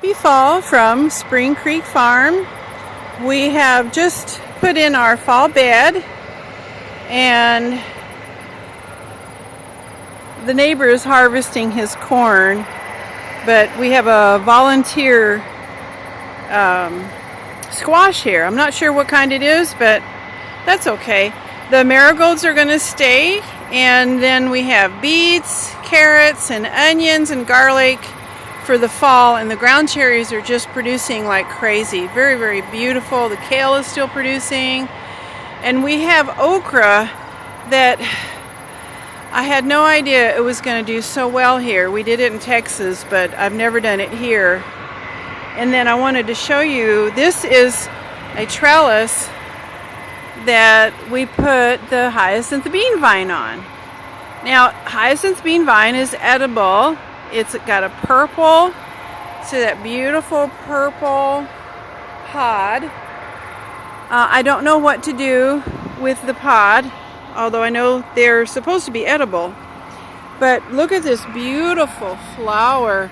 Happy fall from Spring Creek Farm. We have just put in our fall bed, and the neighbor is harvesting his corn, but we have a volunteer squash here. I'm not sure what kind it is, but that's okay. The marigolds are going to stay, and then we have beets, carrots, and onions and garlic for the fall, and the ground cherries are just producing like crazy. Very, very beautiful. The kale is still producing, and we have okra that I had no idea it was going to do so well here. We did it in Texas, but I've never done it here. And then I wanted to show you, this is a trellis that we put the hyacinth bean vine on. Now, hyacinth bean vine is edible. It's got a purple, so that beautiful purple pod. I don't know what to do with the pod, although I know they're supposed to be edible. But look at this beautiful flower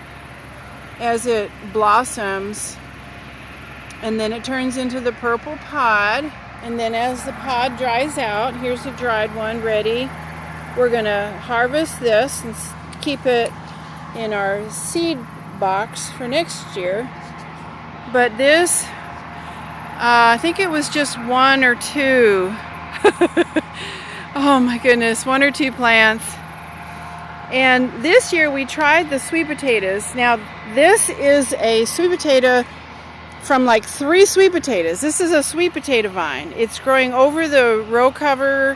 as it blossoms, and then it turns into the purple pod, and then as the pod dries out, here's a dried one ready. We're gonna harvest this and keep it in our seed box for next year. But this, I think it was just one or two. Oh my goodness, one or two plants. And this year we tried the sweet potatoes. Now this is a sweet potato from like 3 sweet potatoes. This is a sweet potato vine. It's growing over the row cover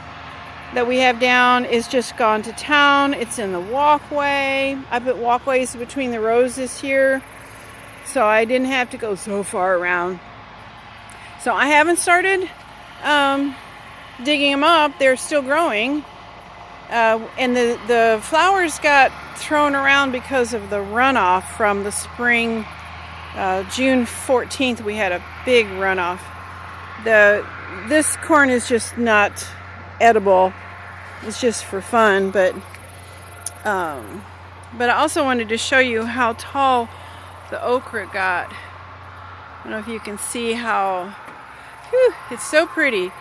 that we have down. Is just gone to town. It's in the walkway. I put walkways between the rows this year, so I didn't have to go so far around. So I haven't started digging them up. They're still growing, and the flowers got thrown around because of the runoff from the spring. June 14th we had a big runoff. This corn is just not edible. It's just for fun, but I also wanted to show you how tall the okra got. I don't know if you can see how it's so pretty,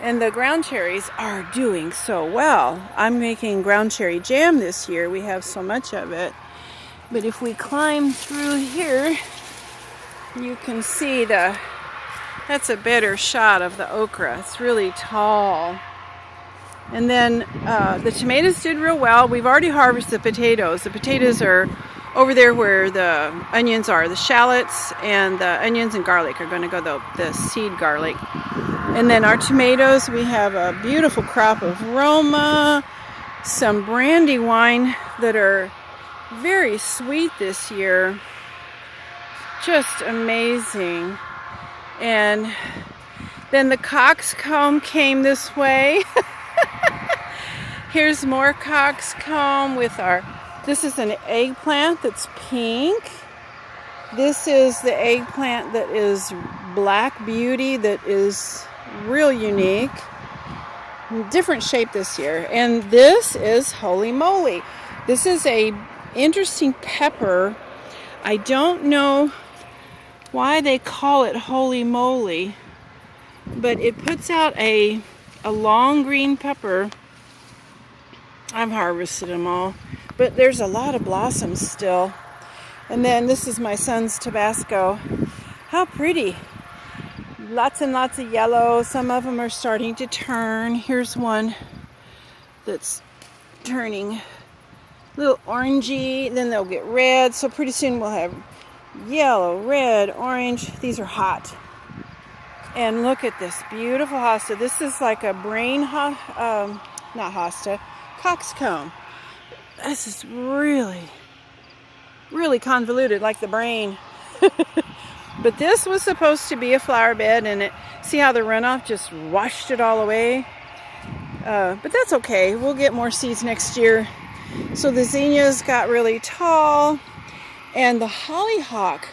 and the ground cherries are doing so well. I'm making ground cherry jam this year. We have so much of it, but if we climb through here, you can see that's a better shot of the okra. It's really tall. And then the tomatoes did real well. We've already harvested the potatoes. The potatoes are over there where the onions are. The shallots and the onions and garlic are going to go, the seed garlic. And then our tomatoes, we have a beautiful crop of Roma, some Brandywine that are very sweet this year. Just amazing. And then the coxcomb came this way. Here's more coxcomb with this is an eggplant that's pink. This is the eggplant that is Black Beauty, that is real unique. Different shape this year. And this is Holy Moly. This is a interesting pepper. I don't know why they call it Holy Moly, but it puts out a long green pepper. I've harvested them all, but there's a lot of blossoms still. And then this is my son's Tabasco. How pretty. Lots and lots of yellow. Some of them are starting to turn. Here's one that's turning a little orangey, then they'll get red. So pretty soon we'll have yellow, red, orange. These are hot. And look at this beautiful hosta. This is like a brain, not hosta, coxcomb. This is really, really convoluted, like the brain. But this was supposed to be a flower bed, and see how the runoff just washed it all away? But that's okay. We'll get more seeds next year. So the zinnias got really tall, and the hollyhock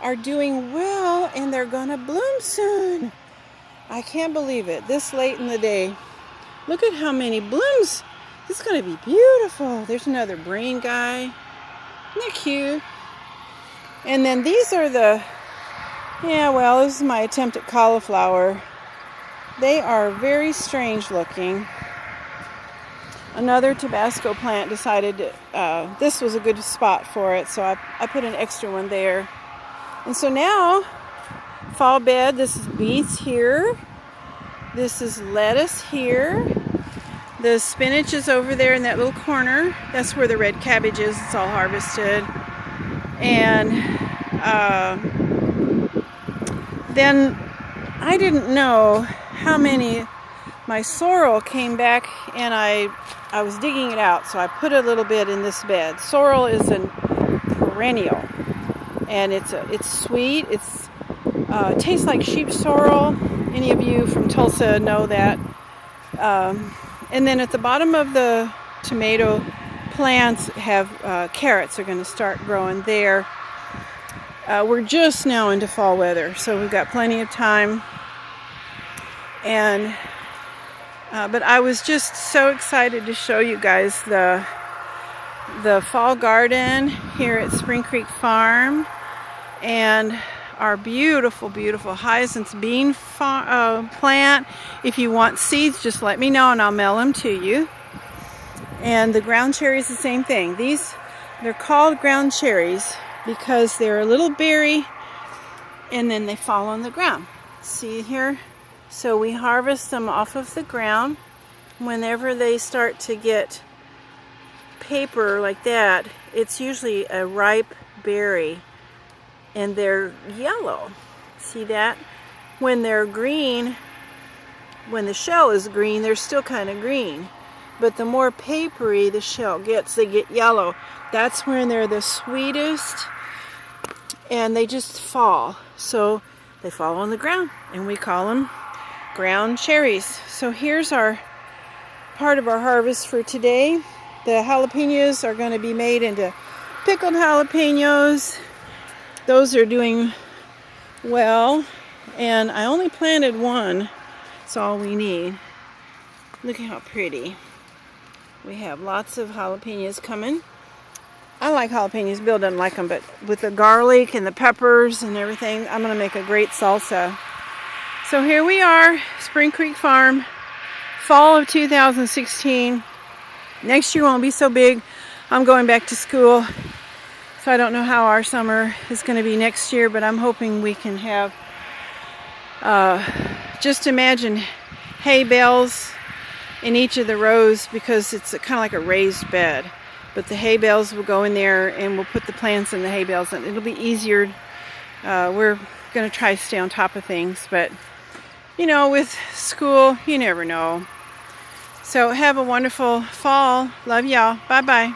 are doing well, and they're gonna bloom soon. I can't believe it, this late in the day. Look at how many blooms. This is gonna be beautiful. There's another brain guy. Isn't that cute? And then these are the, yeah, well, this is my attempt at cauliflower. They are very strange looking. Another Tabasco plant decided this was a good spot for it, so I put an extra one there. And so now, fall bed, this is beets here. This is lettuce here. The spinach is over there in that little corner. That's where the red cabbage is. It's all harvested. And then I didn't know how many, my sorrel came back, and I was digging it out, so I put a little bit in this bed. Sorrel is a perennial, and it's sweet. It tastes like sheep sorrel. Any of you from Tulsa know that. And then at the bottom of the tomato plants have carrots are going to start growing there. We're just now into fall weather, so we've got plenty of time. And but I was just so excited to show you guys the fall garden here at Spring Creek Farm, and our beautiful, beautiful hyacinth bean plant. If you want seeds, just let me know and I'll mail them to you. And the ground cherries, the same thing. They're called ground cherries because they're a little berry and then they fall on the ground. See here? So we harvest them off of the ground. Whenever they start to get paper like that, it's usually a ripe berry. And they're yellow. See that? When they're green, when the shell is green, they're still kind of green. But the more papery the shell gets, they get yellow. That's when they're the sweetest, and they just fall. So they fall on the ground, and we call them ground cherries. So here's our part of our harvest for today. The jalapenos are going to be made into pickled jalapenos. Those are doing well, and I only planted one. That's all we need. Look at how pretty. We have lots of jalapenos coming. I like jalapenos. Bill doesn't like them, but with the garlic and the peppers and everything, I'm going to make a great salsa. So here we are, Spring Creek Farm, fall of 2016. Next year won't be so big. I'm going back to school. So I don't know how our summer is going to be next year, but I'm hoping we can have, just imagine hay bales in each of the rows, because it's kind of like a raised bed. But the hay bales will go in there, and we'll put the plants in the hay bales, and it'll be easier. We're going to try to stay on top of things, but you know, with school, you never know. So have a wonderful fall. Love y'all. Bye-bye.